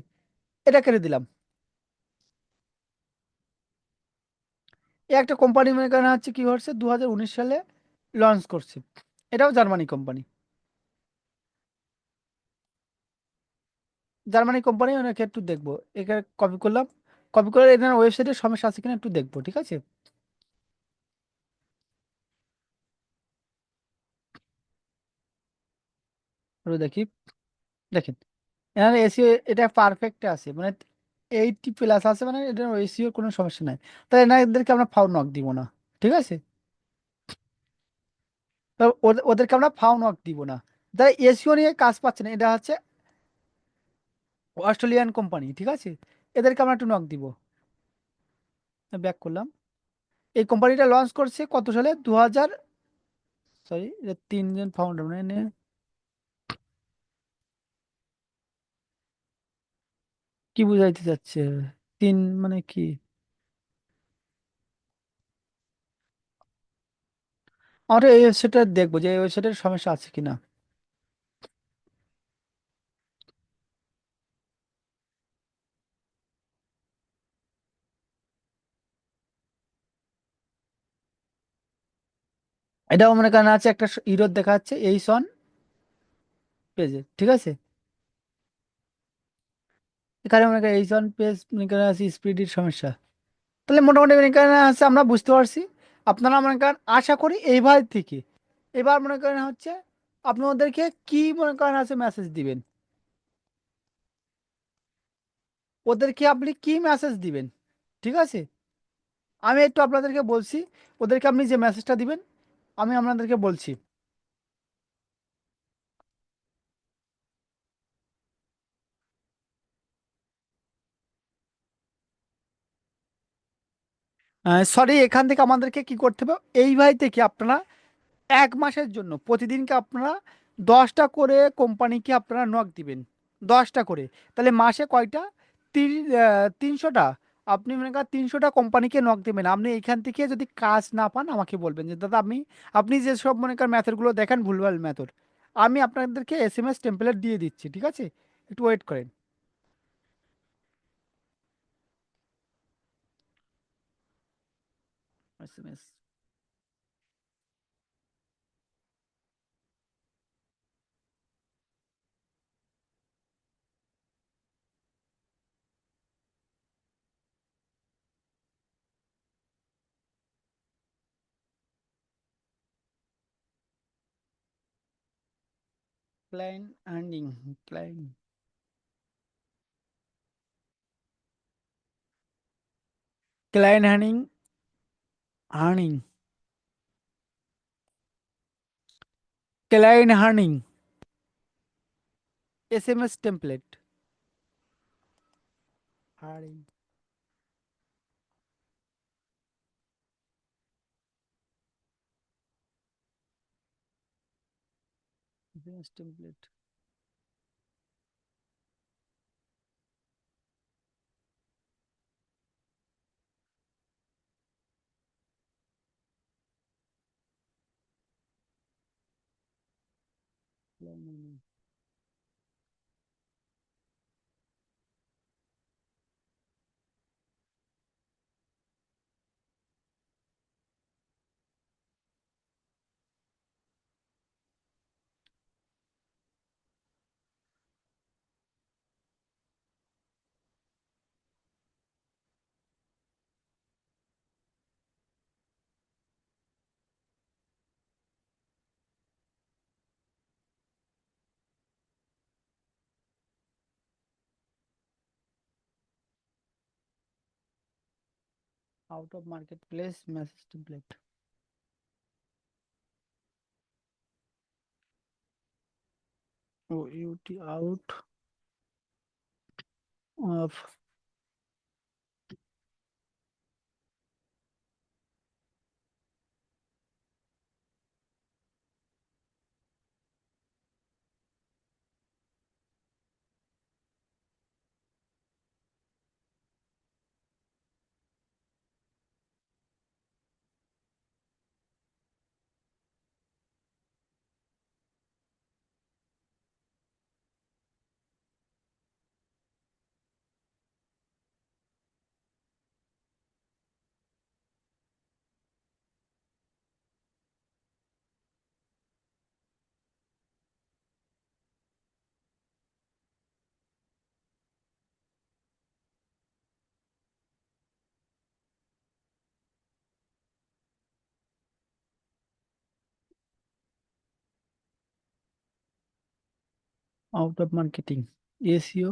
Speaker 1: এটা কেটে দিলাম। এই একটা কোম্পানি মনে করেন হচ্ছে কি হচ্ছে 2019 সালে লঞ্চ করছে, এটাও জার্মানি কোম্পানি। জার্মানি কোম্পানি ওনাকে একটু দেখবো, এখানে কপি করলাম। কপি করে এখানে ওয়েবসাইটের সমস্যা আছে কিনা একটু দেখবো, ঠিক আছে। আরো দেখি, দেখেন এখানে এসিও এটা পারফেক্ট আছে, মানে 80+ আছে, মানে এটা এসিওর কোনো সমস্যা নাই। তাই এনাদেরকে আমরা ফাউল নক দিব না, ঠিক আছে। তো ওদেরকে আমরা ফাউল নক দিব না। তাই এসিও নিয়ে কাজ পাচ্ছে না, এটা হচ্ছে অস্ট্রেলিয়ান কোম্পানি, ঠিক আছে। এদেরকে আমরা একটু নক দিব। ব্যাক করলাম। এই কোম্পানিটা লঞ্চ করছে কত সালে, 2000, সরি, তিনজন ফাউন্ডার মানে কি বুঝাইতে চাচ্ছে, তিন মানে কি। আমরা এই ওয়েবসাইটটা দেখবো যে এই ওয়েবসাইটের সমস্যা আছে কিনা। এটাও মনে করেন আছে একটা ইরোর দেখা যাচ্ছে এই সন পেজে, ঠিক আছে। এখানে মনে করেন এই সন পেজ মনে করেন আছে স্পিডের সমস্যা। তাহলে মোটামুটি মনে করেন আছে আমরা বুঝতে পারছি। আপনারা মনে করেন আশা করি এইবার থেকে, এবার মনে করেন হচ্ছে আপনি ওদেরকে কি মনে করেন আছে মেসেজ দিবেন, ওদেরকে আপনি কি মেসেজ দিবেন, ঠিক আছে। আমি একটু আপনাদেরকে বলছি, ওদেরকে আপনি যে মেসেজটা দিবেন আমি আপনাদেরকে বলছি। সরি, এখান থেকে আমাদেরকে কি করতে হবে, এই ভাই থেকে আপনারা 1 মাসের জন্য প্রতিদিনকে আপনারা 10টা করে কোম্পানিকে আপনারা নক দিবেন, 10টা করে। তাহলে মাসে কয়টা, 300টা। আপনি মনে করেন 300টা কোম্পানিকে নক দিবেন। আপনি এখান থেকে যদি কাজ না পান আমাকে বলবেন যে দাদা আপনি যেসব মনে করেন ম্যাথডগুলো দেখেন ভুলভাল মেথড, আমি আপনাদেরকে SMS টেমপ্লেট দিয়ে দিচ্ছি, ঠিক আছে। একটু ওয়েট করেন। SMS client earning, client client earning, earning, client earning, SMS template, earning, SMS template. Out of market place message template. ও ইউটি out of out of marketing, SEO,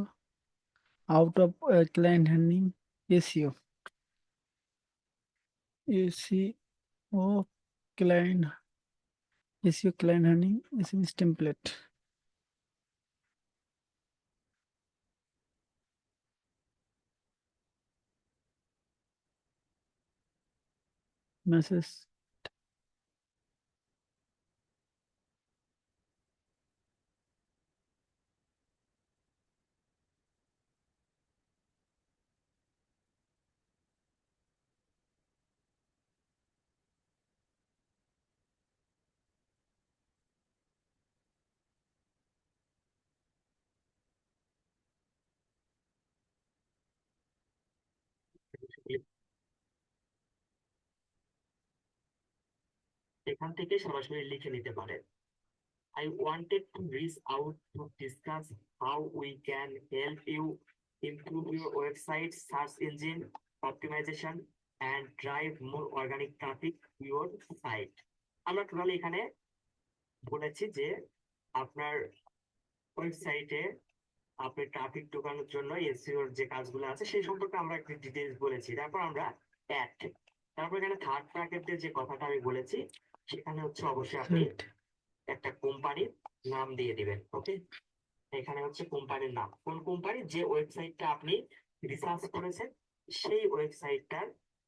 Speaker 1: out of client handling, SEO, SEO client, SEO client handling, SMS template, message,
Speaker 2: এখান থেকে সরাসরি লিখে নিতে পারেন। I wanted to reach out to discuss how we can help you improve your website search engine optimization and drive more organic traffic to your site. আমরা totally এখানে বলেছি যে আপনার ওয়েবসাইটে আপনি ট্রাফিক ঢোকানোর জন্য এসইও এর যে কাজগুলো আছে সেই সম্পর্কে আমরা একটু ডিটেইলস বলেছি। তারপর আমরা অ্যাড, তারপর এখানে থার্ড প্যাকেজের যে কথাটা আমি বলেছি সেখানে হচ্ছে অবশ্যই আপনি
Speaker 1: রাইট।
Speaker 2: একটা কোম্পানির নাম দিয়ে দিবেন। ওকে, এখানে হচ্ছে কোম্পানির নাম, কোন কোম্পানি, যে ওয়েবসাইটটা আপনি রিসার্চ করেছেন সেই ওয়েবসাইটটার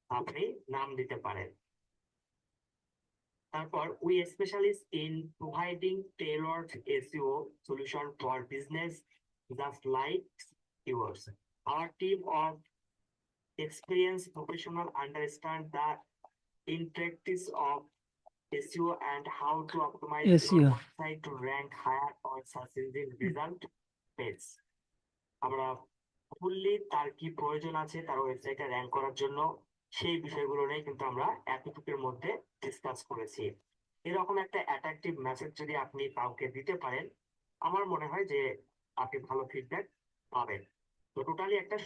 Speaker 2: আপনি নাম দিতে পারেন। তারপর we specialist in providing টেইলর্ড SEO solution for business just like yours. Our team of experienced professionals understand the intricacies of SEO and how to optimize your
Speaker 1: SEO,
Speaker 2: website to rank higher on search engine result page. আমরা fully তার কি প্রয়োজন আছে তার ওয়েবসাইটে rank করার জন্য সেই বিষয়গুলো নিয়ে কিন্তু আমরা এতটুকুর মধ্যে ডিসকাস করেছি। এরকম একটা অ্যাট্রাকটিভ মেসেজ যদি আপনি কাউকে দিতে পারেন, আমার মনে হয় যে আপনি ভালো ফিডব্যাক পাবেন। তো টোটালি একটা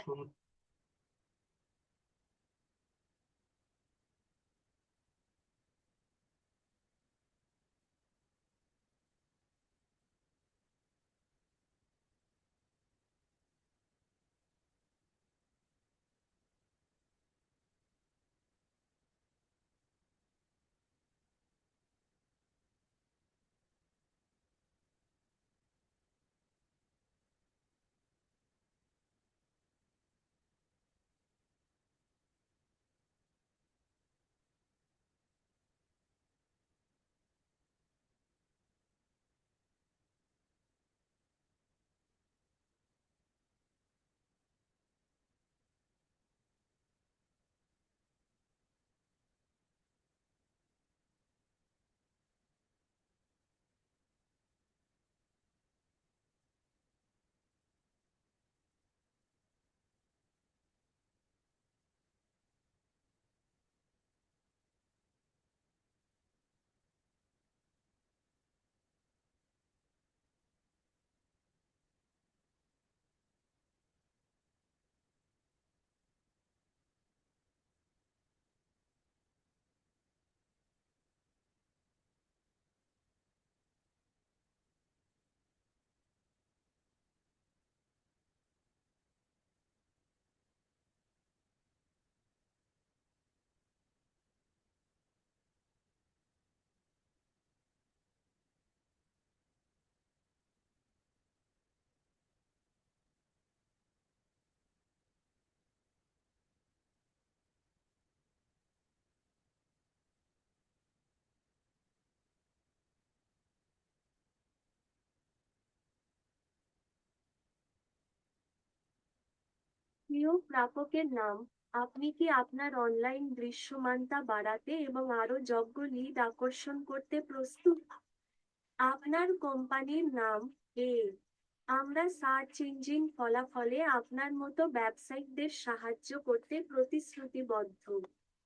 Speaker 3: প্রিয় প্রাপকের নাম, আপনি কি আপনার অনলাইন দৃশ্যমানতা বাড়াতে এবং আরও যোগ্য লিড আকর্ষণ করতে প্রস্তুত? আপনার কোম্পানির নাম। এ আমরা সার্চ ইঞ্জিন ফলাফলে আপনার মতো ব্যবসায়িকদের সাহায্য করতে প্রতিশ্রুতিবদ্ধ।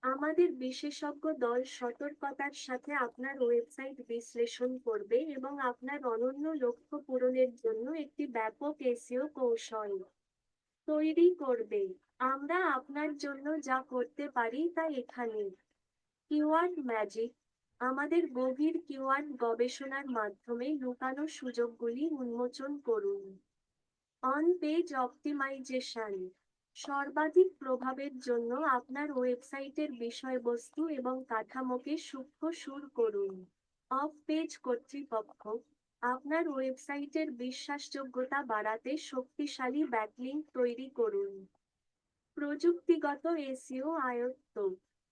Speaker 3: আমাদের বিশেষজ্ঞ দল সতর্কতার সাথে আপনার ওয়েবসাইট বিশ্লেষণ করবে এবং আপনার অনন্য লক্ষ্য পূরণের জন্য একটি ব্যাপক এসইও কৌশল তৈরি করবে। আমরা আপনার জন্য যা করতে পারি তা এখানে। Keyword magic. আমাদের গভীর কিওয়ার্ড গবেষণার মাধ্যমে লুকানো সুযোগগুলি উন্মোচন করুন। On page optimisation. সর্বাধিক প্রভাবের জন্য আপনার ওয়েবসাইটের বিষয়বস্তু এবং কাঠামোকে সূক্ষ্ম সুর করুন। অফ পেজ কর্তৃপক্ষ। আপনার ওয়েবসাইটের বিশ্বাসযোগ্যতা বাড়াতে শক্তিশালী ব্যাকলিঙ্ক তৈরি করুন। প্রযুক্তিগত এসইও আয়ত্ত।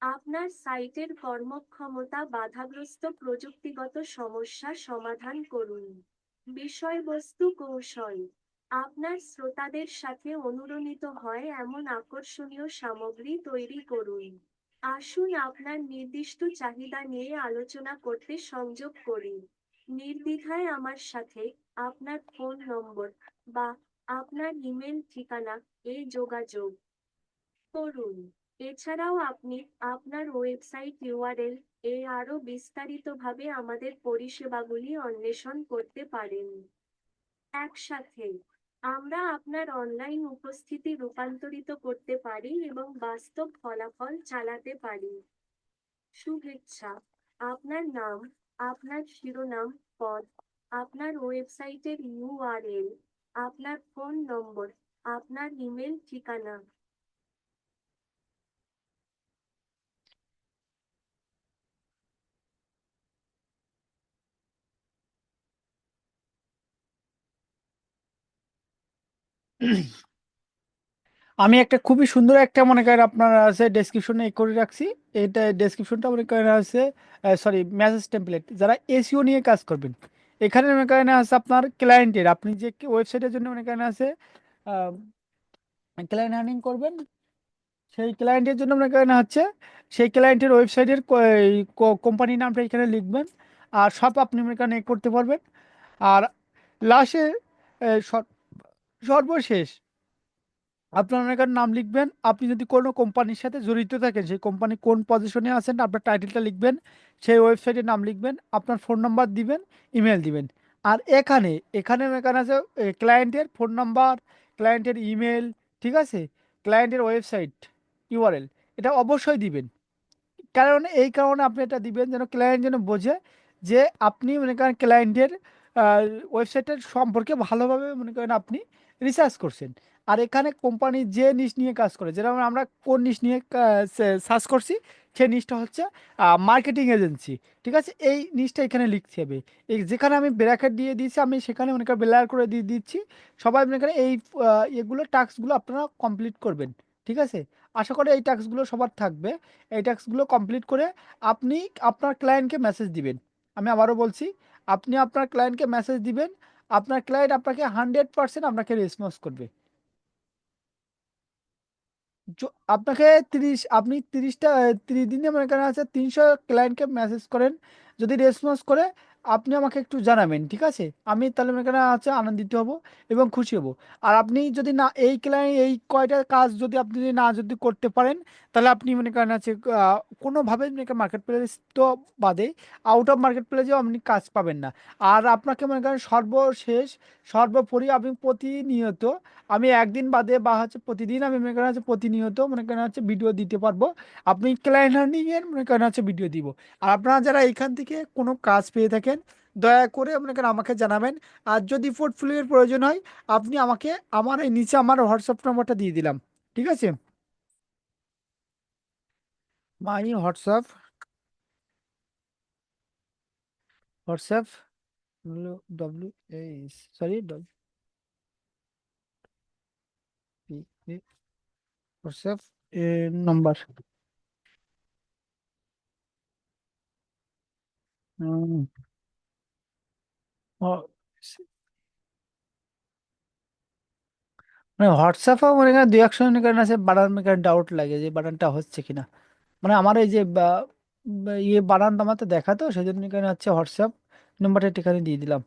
Speaker 3: আপনার সাইটের কর্মক্ষমতা বাধাগ্রস্ত প্রযুক্তিগত সমস্যা সমাধান করুন। বিষয়বস্তু কৌশল। আপনার শ্রোতাদের সাথে অনুরণিত হয় এমন আকর্ষণীয় সামগ্রী তৈরি করুন। আসুন আপনার নির্দিষ্ট চাহিদা নিয়ে আলোচনা করতে সংযোগ করি। নির্দ্বিধায় আমার সাথে আপনার ফোন নম্বর বা আপনার ইমেল ঠিকানা এ যোগাযোগ করুন। এছাড়াও আপনি আপনার ওয়েবসাইট ইউআরএল এ আরও বিস্তারিতভাবে আমাদের পরিষেবাগুলি অন্বেষণ করতে পারেন। একসাথে আমরা আপনার অনলাইন উপস্থিতি রূপান্তরিত করতে পারি এবং বাস্তব ফলাফল চালাতে পারি। শুভেচ্ছা। আপনার নাম, আপনার শিরোনাম, পদ, আপনার ওয়েবসাইটের ইউআরএল, আপনার ফোন নম্বর, আপনার ইমেল ঠিকানা।
Speaker 1: আমি একটা খুবই সুন্দর একটা মনে করেন আপনার আছে ডেসক্রিপশনে করে রাখছি। এটা ডেসক্রিপশনটা মনে করেন আছে, সরি, মেসেজ টেমপ্লেট যারা এসইও নিয়ে কাজ করবেন। এখানে মনে করেন আছে আপনার ক্লায়েন্টের, আপনি যে ওয়েবসাইটের জন্য মনে করেন আছে ক্লায়েন্ট আর্নিং করবেন, সেই ক্লায়েন্টের জন্য মনে করেন হচ্ছে সেই ক্লায়েন্টের ওয়েবসাইটের কোম্পানির নামটা এখানে লিখবেন। আর সব আপনি মনে করেন করতে পারবেন। আর লাস্টে সর্বশেষ আপনার এখানে নাম লিখবেন। আপনি যদি কোনো কোম্পানির সাথে জড়িত থাকেন, সেই কোম্পানি কোন পজিশনে আছেন আপনার টাইটেলটা লিখবেন, সেই ওয়েবসাইটের নাম লিখবেন, আপনার ফোন নাম্বার দিবেন, ইমেল দিবেন। আর এখানে এখানে এখানে আছে ক্লায়েন্টের ফোন নাম্বার, ক্লায়েন্টের ইমেল, ঠিক আছে, ক্লায়েন্টের ওয়েবসাইট ইউআরএল, এটা অবশ্যই দিবেন। কারণ এই কারণে আপনি এটা দিবেন যেন ক্লায়েন্ট যেন বোঝে যে আপনি মনে করেন ক্লায়েন্টের ওয়েবসাইটের সম্পর্কে ভালোভাবে মনে করেন আপনি রিসার্চ করছেন। আর এখানে কোম্পানি যে নিশ নিয়ে কাজ করে, যেরকম আমরা কোন নিশ নিয়ে সার্চ করছি, সেই নিশটা হচ্ছে মার্কেটিং এজেন্সি, ঠিক আছে, এই নিশটা এখানে লিখতে হবে। এই যেখানে আমি ব্র্যাকেট দিয়ে দিয়েছি আমি সেখানে মনে করেন ব্লার করে দিয়ে দিচ্ছি। সবাই মনে করেন এই এগুলো টাস্কগুলো আপনারা কমপ্লিট করবেন, ঠিক আছে। আশা করি এই টাস্কগুলো সবার থাকবে। এই টাস্কগুলো কমপ্লিট করে আপনি আপনার ক্লায়েন্টকে মেসেজ দিবেন। আমি আবারও বলছি, আপনি আপনার ক্লায়েন্টকে মেসেজ দিবেন, আপনার ক্লায়েন্ট আপনাকে 100% আপনাকে রেসপন্স করবে। আপনাকে আপনি 30 দিনে মনে করেন আছে 300 ক্লায়েন্টকে মেসেজ করেন, যদি রেসপন্স করে আপনি আমাকে একটু জানাবেন, ঠিক আছে। আমি তাহলে মনে করেন আছে আনন্দিত হব এবং খুশি হব। আর আপনি যদি না এই ক্লায়েন্ট এই কয়টা কাজ যদি আপনি যদি করতে পারেন, তাহলে আপনি মনে করেন আছে কোনোভাবে মনে করেন মার্কেট প্লেস তো বাদে আউট অফ মার্কেট প্লেসেও আপনি কাজ পাবেন না। আর আপনাকে মনে করেন সর্বশেষ সর্বোপরি আপনি প্রতিনিয়ত, আমি একদিন বাদে বা হচ্ছে প্রতিদিন আমি মনে করেন হচ্ছে প্রতিনিয়ত মনে করেন হচ্ছে ভিডিও দিতে পারবো। আপনি ক্লায়েন্ট হান্টিং এর মনে করেন হচ্ছে ভিডিও দিব। আর আপনারা যারা এখান থেকে কোনো কাজ পেয়ে থাকেন, দয়া করে মনে করেন আমাকে জানাবেন। আর যদি পোর্টফোলিওর প্রয়োজন হয়, আপনি আমাকে আমার এই নিচে আমার হোয়াটসঅ্যাপ নাম্বারটা দিয়ে দিলাম, ঠিক আছে। মাই WhatsApp, WhatsApp W S, sorry, WhatsApp number. মানে হোয়াটসঅ্যাপও মনে করেন দুই একশো মনে করেন আছে, বানান মনে করেন ডাউট লাগে যে বানানটা হচ্ছে কিনা। মানে আমার এই যে ইয়ে বানানটা আমার তো দেখা, তো সেই জন্য মনে হচ্ছে হোয়াটসঅ্যাপ নাম্বারটা ঠিকানা দিয়ে দিলাম।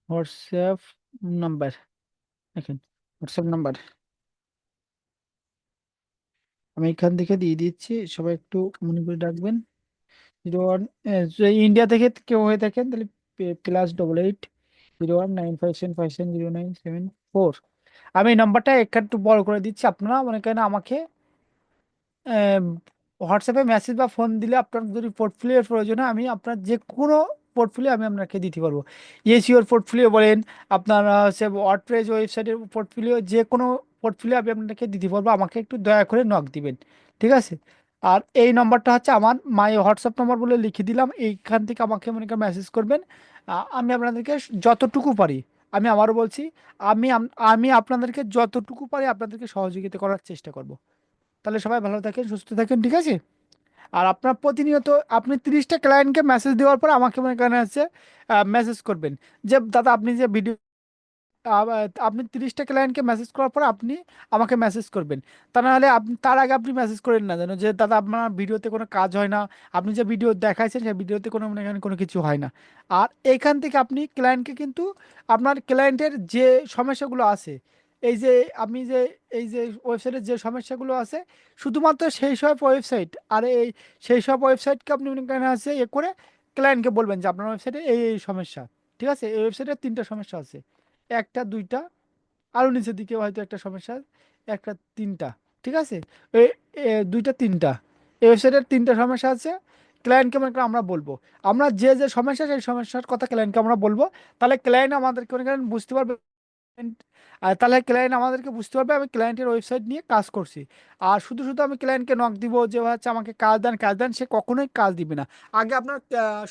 Speaker 1: হোয়াটসঅ্যাপ নাম্বার, দেখেন হোয়াটসঅ্যাপ নাম্বার আমি এখান থেকে দিয়ে দিচ্ছি, সবাই একটু মনে করে রাখবেন। 01, ইন্ডিয়া থেকে কেউ হয়ে থাকেন তাহলে +88 01 957 57097 4। আমি এই নাম্বারটা একটু বড় করে দিচ্ছি, আপনারা মনে করেন আমাকে হোয়াটসঅ্যাপে মেসেজ বা ফোন দিলে আপনার যদি পোর্টফোলিওর প্রয়োজন হয়, আমি আপনার যে কোনো পোর্টফোলিও আমি আপনাকে দিতে পারবো। ইউর পোর্টফোলিও বলেন, আপনার হচ্ছে ওয়ার্ডপ্রেস ওয়েবসাইটের পোর্টফোলিও, যে কোনো পোর্টফোলিও আমি আপনাকে দিতে পারবো, আমাকে একটু দয়া করে নক দিবেন, ঠিক আছে? আর এই নম্বরটা হচ্ছে আমার মাই হোয়াটসঅ্যাপ নম্বর বলে লিখে দিলাম, এইখান থেকে আমাকে মনে করেন মেসেজ করবেন। আমি আপনাদেরকে যতটুকু পারি, আমি আবারও বলছি, আমি আপনাদেরকে যতটুকু পারি আপনাদেরকে সহযোগিতা করার চেষ্টা করব। তাহলে সবাই ভালো থাকেন, সুস্থ থাকেন, ঠিক আছে? আর আপনার প্রতিনিয়ত আপনি 30টা ক্লায়েন্টকে মেসেজ দেওয়ার পর আমাকে মনে করেন হচ্ছে মেসেজ করবেন যে দাদা আপনি যে ভিডিও, আপনি 30টা ক্লায়েন্টকে মেসেজ করার পর আপনি আমাকে মেসেজ করবেন। তা নাহলে আপনি তার আগে আপনি মেসেজ করেন না যেন, যে দাদা আপনার ভিডিওতে কোনো কাজ হয় না, আপনি যে ভিডিও দেখাইছেন সেই ভিডিওতে কোনো মনে করেন কোনো কিছু হয় না। আর এইখান থেকে আপনি ক্লায়েন্টকে কিন্তু আপনার ক্লায়েন্টের যে সমস্যাগুলো আছে, এই যে আমি যে এই যে ওয়েবসাইটের যে সমস্যাগুলো আছে, শুধুমাত্র সেই সব ওয়েবসাইট, আর এই সেই সব ওয়েবসাইটকে আপনি মনে করেন আছে এ করে ক্লায়েন্টকে বলবেন যে আপনার ওয়েবসাইটে এই সমস্যা, ঠিক আছে? এই ওয়েবসাইটে 3টা সমস্যা আছে, একটা দুইটা আরো নিচের দিকে হয়তো একটা সমস্যা, একটা তিনটা, ঠিক আছে? এই দুইটা তিনটা, এই ওয়েবসাইটের 3টা সমস্যা আছে। ক্লায়েন্টকে মনে করেন আমরা বলবো, আমরা যে যে সমস্যা সেই সমস্যার কথা ক্লায়েন্টকে আমরা বলবো, তাহলে ক্লায়েন্ট আমাদেরকে মনে করেন বুঝতে পারবে। আর তাহলে ক্লায়েন্ট আমাদেরকে বুঝতে পারবে আমি ক্লায়েন্টের ওয়েবসাইট নিয়ে কাজ করছি। আর শুধু শুধু আমি ক্লায়েন্টকে নক দিব যে হচ্ছে আমাকে কাজ দেন কাজ দেন, সে কখনোই কাজ দিবে না। আগে আপনার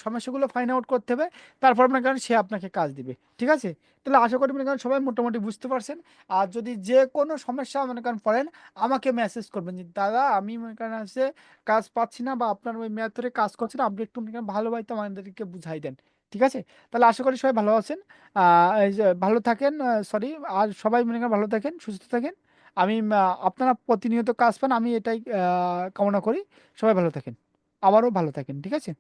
Speaker 1: সমস্যাগুলো ফাইন্ড আউট করতে হবে, তারপর মনে করেন সে আপনাকে কাজ দিবে, ঠিক আছে? তাহলে আশা করি মনে করেন সবাই মোটামুটি বুঝতে পারছেন। আর যদি যে কোনো সমস্যা মনে করেন পড়েন, আমাকে মেসেজ করবেন যে দাদা আমি মনে করেন হচ্ছে কাজ পাচ্ছি না, বা আপনার ওই মেয়াদ ধরে কাজ করছে না, আপনি একটু মনে করেন ভালোভাবে আমাদেরকে বুঝাই দেন, ঠিক আছে? তাহলে আশা করি সবাই ভালো আছেন, এই যে ভালো থাকেন, সরি, আর সবাই মনে করেন ভালো থাকেন, সুস্থ থাকেন। আমি আপনারা প্রতিনিয়ত কাজ পান, আমি এটাই কামনা করি। সবাই ভালো থাকেন, আবারও ভালো থাকেন, ঠিক আছে?